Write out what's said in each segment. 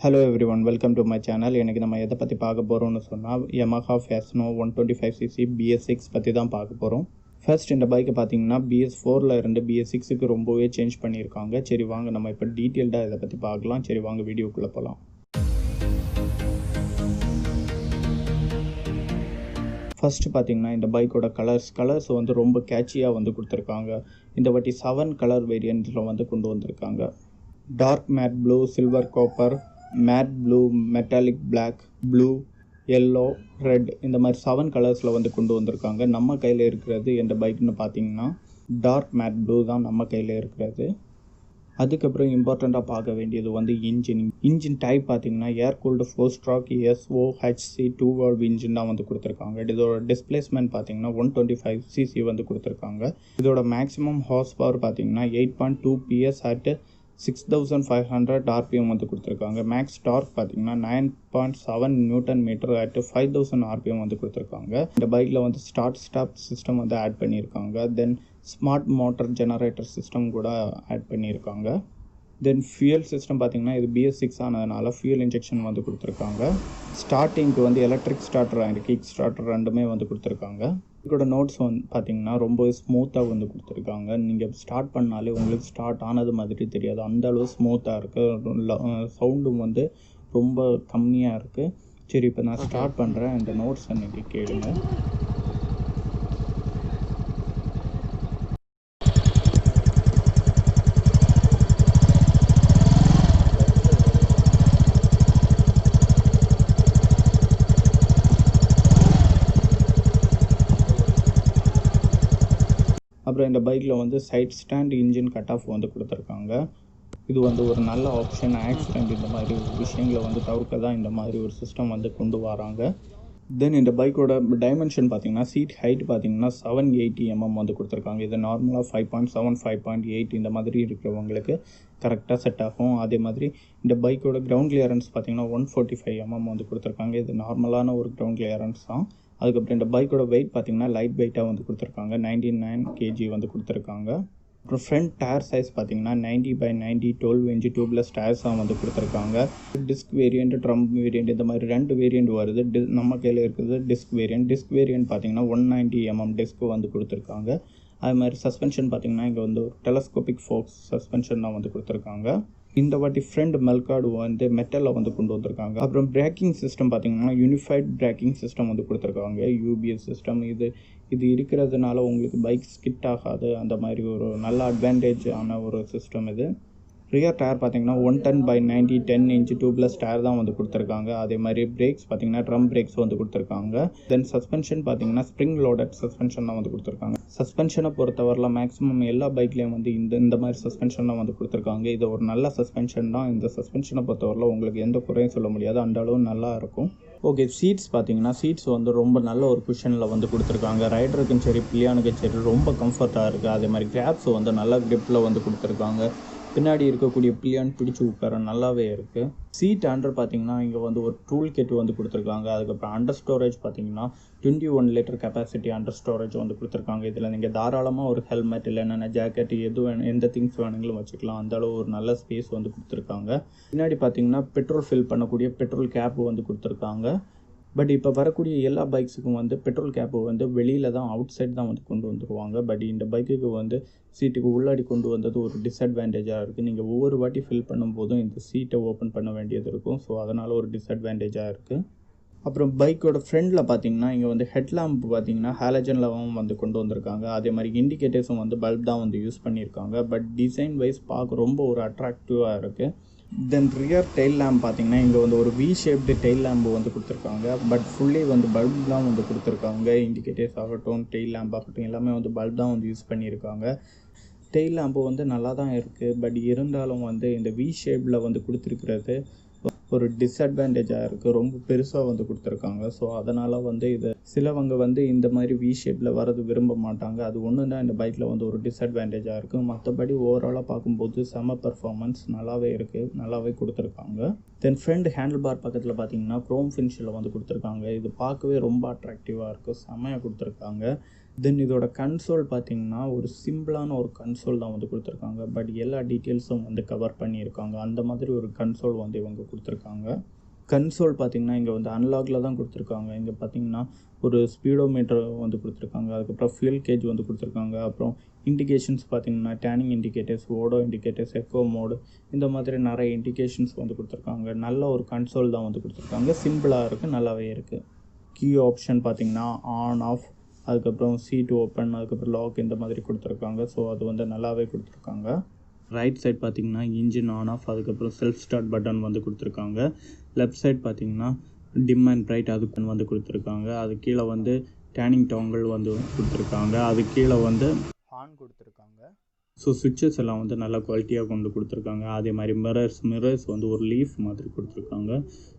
Hello everyone, welcome to my channel. எனக்கு நம்ம எதை பற்றி பார்க்க போகிறோம்னு சொன்னால் Yamaha Fascino 125cc BS6 பற்றி தான் பார்க்க போகிறோம். ஃபர்ஸ்ட் இந்த பைக்கை பார்த்தீங்கன்னா BS4ல் இருந்து BS6க்கு ரொம்பவே சேஞ்ச் பண்ணியிருக்காங்க. சரி வாங்க நம்ம இப்போ டீட்டெயில்டாக இதை பற்றி பார்க்கலாம். சரி வாங்க வீடியோக்குள்ளே போகலாம். ஃபஸ்ட்டு பார்த்தீங்கன்னா இந்த பைக்கோட கலர்ஸ் வந்து ரொம்ப கேட்சியாக வந்து கொடுத்துருக்காங்க. இந்த வாட்டி 7 கலர் வேரியண்ட்டில் வந்து கொண்டு வந்திருக்காங்க. DarkMatteBlue, SuaveCopper, MatteBlue, MetallicBlack, Blue, Yellow, Red இந்த மாதிரி 7 கலர்ஸில் வந்து கொண்டு வந்திருக்காங்க. நம்ம கையில் இருக்கிறது இந்த பைக்குன்னு பார்த்தீங்கன்னா DarkMatteBlue தான் நம்ம கையில் இருக்கிறது. அதுக்கப்புறம் இம்பார்ட்டண்ட்டாக பார்க்க வேண்டியது வந்து இன்ஜின் டைப் பார்த்தீங்கன்னா ஏர் cooled 4-stroke SOHC 2 valve engine தான் வந்து கொடுத்துருக்காங்க. இதோட டிஸ்பிளேஸ்மெண்ட் பார்த்தீங்கன்னா 125cc வந்து கொடுத்துருக்காங்க. இதோட மேக்ஸிமம் ஹார்ஸ் பவர் பார்த்தீங்கன்னா 8.2 PS at 6500 RPM வந்து கொடுத்துருக்காங்க. மேக்ஸ் டார்க் பார்த்தீங்கன்னா 9.7 Nm at 5000 RPM வந்து கொடுத்துருக்காங்க. இந்த பைக்கில் வந்து ஸ்டாப் சிஸ்டம் வந்து ஆட் பண்ணியிருக்காங்க. தென் ஸ்மார்ட் மோட்டர் ஜெனரேட்டர் சிஸ்டம் கூட ஆட் பண்ணியிருக்காங்க. தென் ஃபியூயல் சிஸ்டம் பார்த்தீங்கன்னா இது BS6 ஆனதுனால ஃபியூயல் இன்ஜெக்ஷன் வந்து கொடுத்துருக்காங்க. ஸ்டார்டிங்க்கு வந்து electric starter and kick starter ரெண்டுமே வந்து கொடுத்துருக்காங்க. இதோட நோட்ஸ் வந்து பார்த்தீங்கன்னா ரொம்ப ஸ்மூத்தாக வந்து கொடுத்துருக்காங்க. நீங்கள் ஸ்டார்ட் பண்ணாலே உங்களுக்கு ஸ்டார்ட் ஆனது மாதிரி தெரியாது, அந்தளவு ஸ்மூத்தாக இருக்குது. சவுண்டும் வந்து ரொம்ப கம்மியாக இருக்குது. சரி இப்போ நான் ஸ்டார்ட் பண்ணுறேன், இந்த நோட்ஸ் அன்றைக்கி கேளுங்க. அப்புறம் இந்த பைக்கில் வந்து side stand engine cut off வந்து கொடுத்துருக்காங்க. இது வந்து ஒரு நல்ல ஆப்ஷன். ஆக்சிடெண்ட் இந்த மாதிரி விஷயங்களை வந்து தவிர்க்க தான் இந்த மாதிரி ஒரு சிஸ்டம் வந்து கொண்டு வராங்க. தென் இந்த பைக்கோட டைமென்ஷன் பார்த்தீங்கன்னா சீட் ஹைட் பார்த்தீங்கன்னா 780 mm வந்து கொடுத்துருக்காங்க. இது நார்மலாக 5.7 5.8 இந்த மாதிரி இருக்கிறவங்களுக்கு கரெக்டாக செட் ஆகும். அதே மாதிரி இந்த பைக்கோட கிரவுண்ட் கிளியரன்ஸ் பார்த்தீங்கன்னா 145 mm வந்து கொடுத்துருக்காங்க. இது நார்மலான ஒரு கிரவுண்ட் கிளியரன்ஸ் தான். அதுக்கப்புறம் இந்த பைக்கோட வெயிட் பார்த்தீங்கன்னா லைட் வெயிட்டாக வந்து கொடுத்துருக்காங்க. 99 kg வந்து கொடுத்துருக்காங்க. அப்புறம் ஃப்ரண்ட் டயர் சைஸ் பார்த்தீங்கன்னா 90/90 12 inch டியூப்லெஸ் டயர்ஸாக வந்து கொடுத்துருக்காங்க. டிஸ்க் வேரியண்ட், ட்ரம் வேரியண்ட் இந்த மாதிரி 2 வேரியண்ட் வருது. நம்ம கையில் இருக்கிறது டிஸ்க் வேரியண்ட் பார்த்தீங்கன்னா 190 mm டிஸ்க் வந்து கொடுத்துருக்காங்க. அது மாதிரி சஸ்பென்ஷன் பார்த்தீங்கன்னா இங்கே வந்து ஒரு டெலஸ்கோபிக் ஃபோக்ஸ் சஸ்பென்ஷன் தான் வந்து கொடுத்துருக்காங்க. இந்த வாட்டி ஃப்ரண்ட் மெல்கார்டு வந்து மெட்டலில் வந்து கொண்டு வந்திருக்காங்க. அப்புறம் பிரேக்கிங் சிஸ்டம் பார்த்தீங்கன்னா யூனிஃபைட் பிரேக்கிங் சிஸ்டம் வந்து கொடுத்துருக்காங்க. UBS சிஸ்டம் இது இருக்கிறதுனால உங்களுக்கு பைக் ஸ்கிட் ஆகாது. அந்த மாதிரி ஒரு நல்ல அட்வான்டேஜ் ஆன ஒரு சிஸ்டம் இது. ரியர் டயர் பார்த்தீங்கன்னா 110/90 10 inch டியூப்லெஸ் டயர் தான் வந்து கொடுத்துருக்காங்க. அதே மாதிரி பிரேக்ஸ் பார்த்தீங்கன்னா ட்ரம் பிரேக்ஸ் வந்து கொடுத்துருக்காங்க. தென் சஸ்பென்ஷன் பார்த்தீங்கன்னா ஸ்ப்ரிங் லோடட் சஸ்பென்ஷன் தான் வந்து கொடுத்துருக்காங்க. சஸ்பென்ஷனை பொறுத்தவரையில் மேக்ஸிமம் எல்லா பைக்லேயும் வந்து இந்த மாதிரி சஸ்பென்ஷன் தான் வந்து கொடுத்துருக்காங்க. இது ஒரு நல்ல சஸ்பென்ஷன் தான். இந்த சஸ்பென்ஷனை பொறுத்தவரையில் உங்களுக்கு எந்த குறையும் சொல்ல முடியாது, அந்த அளவு நல்லா இருக்கும். ஓகே, சீட்ஸ் பார்த்தீங்கன்னா சீட்ஸ் வந்து ரொம்ப நல்ல ஒரு குஷனில் வந்து கொடுத்துருக்காங்க. ரைடருக்கும் சரி பிள்ளையானுக்கும் சரி ரொம்ப கம்ஃபர்ட்டாக இருக்குது. அதே மாதிரி கிராப்ஸ் வந்து நல்ல கிரிப்பில் வந்து கொடுத்துருக்காங்க. பின்னாடி இருக்கக்கூடிய பிள்ளையான் பிடிச்சி உட்கார நல்லாவே இருக்குது. சீட் அண்டர் பார்த்தீங்கன்னா இங்கே வந்து ஒரு டூல் கிட் வந்து கொடுத்துருக்காங்க. அதுக்கப்புறம் அண்டர் ஸ்டோரேஜ் பார்த்தீங்கன்னா 21 லிட்டர் கெப்பாசிட்டி அண்டர் ஸ்டோரேஜ் வந்து கொடுத்துருக்காங்க. இதில் நீங்கள் தாராளமாக ஒரு ஹெல்மெட் இல்லைன்னா ஜாக்கெட் எந்த திங்ஸ் வேணுங்களும் வச்சுக்கலாம். அந்தளவு ஒரு நல்ல ஸ்பேஸ் வந்து கொடுத்துருக்காங்க. பின்னாடி பார்த்தீங்கன்னா பெட்ரோல் ஃபில் பண்ணக்கூடிய பெட்ரோல் கேப் வந்து கொடுத்துருக்காங்க. பட் இப்போ வரக்கூடிய எல்லா பைக்ஸுக்கும் வந்து பெட்ரோல் கேப்பு வந்து வெளியில் தான், அவுட் சைட் தான் வந்து கொண்டு வந்துடுவாங்க. பட் இந்த பைக்குக்கு வந்து சீட்டுக்கு உள்ளாடி கொண்டு வந்தது ஒரு டிஸ்அட்வான்டேஜாக இருக்குது. நீங்கள் ஒவ்வொரு வாட்டி ஃபில் பண்ணும்போதும் இந்த சீட்டை ஓப்பன் பண்ண வேண்டியது இருக்கும். ஸோ அதனால் ஒரு டிஸ்அட்வான்டேஜாக இருக்குது. அப்புறம் பைக்கோட ஃப்ரண்ட்டில் பார்த்தீங்கன்னா இங்கே வந்து ஹெட்லாம்ப் பார்த்தீங்கன்னா ஹாலஜனில் வந்து கொண்டு வந்திருக்காங்க. அதே மாதிரி இண்டிகேட்டர்ஸும் வந்து பல்ப் தான் வந்து யூஸ் பண்ணியிருக்காங்க. பட் டிசைன் வைஸ் பார்க்க ரொம்ப ஒரு அட்ராக்டிவாக இருக்குது. தென் ரியர் டெயில் லேம்ப் பார்த்தீங்கன்னா இங்கே வந்து ஒரு V ஷேப்டு டெயில் லேம்பு வந்து கொடுத்துருக்காங்க. பட் ஃபுல்லி வந்து பல்ப் தான் வந்து கொடுத்துருக்காங்க. இண்டிகேட்டர்ஸ் ஆகட்டும், டெயில் லேம்ப் ஆகட்டும் எல்லாமே வந்து பல்ப் தான் வந்து யூஸ் பண்ணியிருக்காங்க. டெயில் லேம்பு வந்து நல்லா தான் இருக்குது. பட் இருந்தாலும் வந்து இந்த V ஷேப்பில் வந்து கொடுத்துருக்கிறது ஒரு டிஸ்அட்வான்டேஜாக இருக்குது. ரொம்ப பெருசாக வந்து கொடுத்துருக்காங்க. ஸோ அதனால் வந்து இதை சிலவங்க வந்து இந்த மாதிரி V ஷேப்பில் வரது விரும்ப மாட்டாங்க. அது ஒன்று தான் இந்த பைக்கில் வந்து ஒரு டிஸ்அட்வான்டேஜாக இருக்குது. மற்றபடி ஓவராலாக பார்க்கும்போது செம பர்ஃபார்மன்ஸ் நல்லாவே இருக்குது, நல்லாவே கொடுத்துருக்காங்க. தென் ஃப்ரண்ட் ஹேண்டில் பார் பக்கத்தில் பார்த்தீங்கன்னா க்ரோம் ஃபினிஷில் வந்து கொடுத்துருக்காங்க. இது பார்க்கவே ரொம்ப அட்ராக்டிவாக இருக்குது, செம்மையாக கொடுத்துருக்காங்க. தென் இதோட கன்சோல் பார்த்தீங்கன்னா ஒரு சிம்பிளான ஒரு கன்சோல் தான் வந்து கொடுத்துருக்காங்க. பட் எல்லா டீட்டெயில்ஸும் வந்து கவர் பண்ணியிருக்காங்க. அந்த மாதிரி ஒரு கன்சோல் வந்து இவங்க கொடுத்துருக்காங்க. கன்சோல் பார்த்தீங்கன்னா இங்கே வந்து அன்லாகில் தான் கொடுத்துருக்காங்க. இங்கே பார்த்தீங்கன்னா ஒரு ஸ்பீடோமீட்டர் வந்து கொடுத்துருக்காங்க. அதுக்கப்புறம் ஃபியூல் கேஜ் வந்து கொடுத்துருக்காங்க. அப்புறம் இண்டிகேஷன்ஸ் பார்த்தீங்கன்னா டேனிங் இண்டிகேட்டர்ஸ், ஓடோ இண்டிகேட்டர்ஸ், எக்கோ மோடு, இந்த மாதிரி நிறைய இண்டிகேஷன்ஸ் வந்து கொடுத்துருக்காங்க. நல்ல ஒரு கன்சோல் தான் வந்து கொடுத்துருக்காங்க. சிம்பிளாக இருக்குது, நல்லாவே இருக்குது. கீ ஆப்ஷன் பார்த்தீங்கன்னா ஆன் ஆஃப், அதுக்கப்புறம் சீட் ஓப்பன், அதுக்கப்புறம் லாக் இந்த மாதிரி கொடுத்துருக்காங்க. ஸோ அது வந்து நல்லாவே கொடுத்துருக்காங்க. ரைட் சைட் பார்த்தீங்கன்னா இன்ஜின் ஆன் ஆஃப், அதுக்கப்புறம் செல்ஃப் ஸ்டார்ட் பட்டன் வந்து கொடுத்துருக்காங்க. லெஃப்ட் சைட் பார்த்தீங்கன்னா டிம் அண்ட் பிரைட் அதுக்கு வந்து கொடுத்துருக்காங்க. அது கீழே வந்து டேனிங் டாங்கல் வந்து கொடுத்துருக்காங்க. அது கீழே வந்து ஹார்ன் கொடுத்துருக்காங்க. ஸோ சுவிட்சஸ் எல்லாம் வந்து நல்லா குவாலிட்டியாக கொண்டு கொடுத்துருக்காங்க. அதே மாதிரி மிரர்ஸ் வந்து ஒரு லீஃப் மாதிரி கொடுத்துருக்காங்க.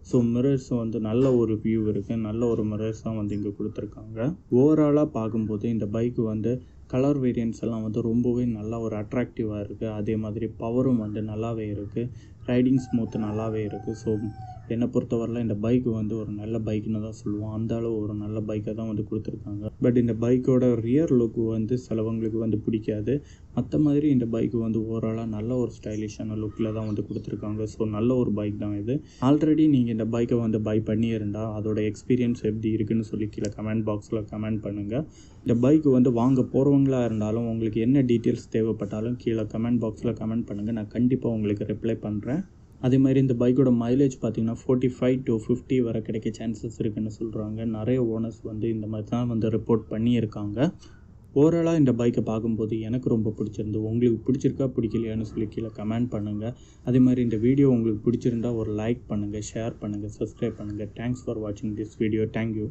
ஸோ மிரர்ஸ் வந்து நல்ல ஒரு வியூ இருக்குது, நல்ல ஒரு மிரர்ஸ் தான் வந்து இங்கே கொடுத்துருக்காங்க. ஓவராலாக பார்க்கும்போது இந்த பைக்கு வந்து கலர் வேரியன்ட்ஸ் எல்லாம் வந்து ரொம்பவே நல்லா ஒரு அட்ராக்டிவாக இருக்குது. அதே மாதிரி பவரும் வந்து நல்லாவே இருக்குது, ரைடிங் ஸ்மூத் நல்லாவே இருக்குது. ஸோ என்னை பொறுத்தவரையில் இந்த பைக்கு வந்து ஒரு நல்ல பைக்குன்னு தான் சொல்லுவோம். அந்த அளவு ஒரு நல்ல பைக்கை தான் வந்து கொடுத்துருக்காங்க. பட் இந்த பைக்கோட ரியர் லுக்கு வந்து சிலவங்களுக்கு வந்து பிடிக்காது. மற்ற மாதிரி இந்த பைக்கு வந்து ஓவராலாக நல்ல ஒரு ஸ்டைலிஷான லுக்கில் தான் வந்து கொடுத்துருக்காங்க. ஸோ நல்ல ஒரு பைக் தான் இது. ஆல்ரெடி நீங்கள் இந்த பைக்கை வந்து பை பண்ணியிருந்தால் அதோட எக்ஸ்பீரியன்ஸ் எப்படி இருக்குன்னு சொல்லி கீழே கமெண்ட் பாக்ஸில் கமெண்ட் பண்ணுங்கள். இந்த பைக்கு வந்து வாங்க போகிறவங்களா இருந்தாலும் உங்களுக்கு என்ன டீட்டெயில்ஸ் தேவைப்பட்டாலும் கீழே கமெண்ட் பாக்ஸில் கமெண்ட் பண்ணுங்கள். நான் கண்டிப்பாக உங்களுக்கு ரிப்ளை பண்ணுறேன். அதே மாதிரி இந்த பைக்கோட மைலேஜ் பார்த்தீங்கன்னா 45 to 50 வரை கிடைக்க சான்சஸ் இருக்குன்னு சொல்கிறாங்க. நிறைய ஓனர்ஸ் வந்து இந்த மாதிரி தான் வந்து ரிப்போர்ட் பண்ணியிருக்காங்க. ஓவராலாக இந்த பைக்கை பார்க்கும்போது எனக்கு ரொம்ப பிடிச்சிருந்து. உங்களுக்கு பிடிச்சிருக்கா பிடிக்கலையான்னு சொல்லி கீழே கமெண்ட் பண்ணுங்கள். அதே மாதிரி இந்த வீடியோ உங்களுக்கு பிடிச்சிருந்தா ஒரு லைக் பண்ணுங்கள், ஷேர் பண்ணுங்கள், சப்ஸ்கிரைப் பண்ணுங்கள். தேங்க்ஸ் ஃபார் வாட்சிங் திஸ் வீடியோ. தேங்க்யூ.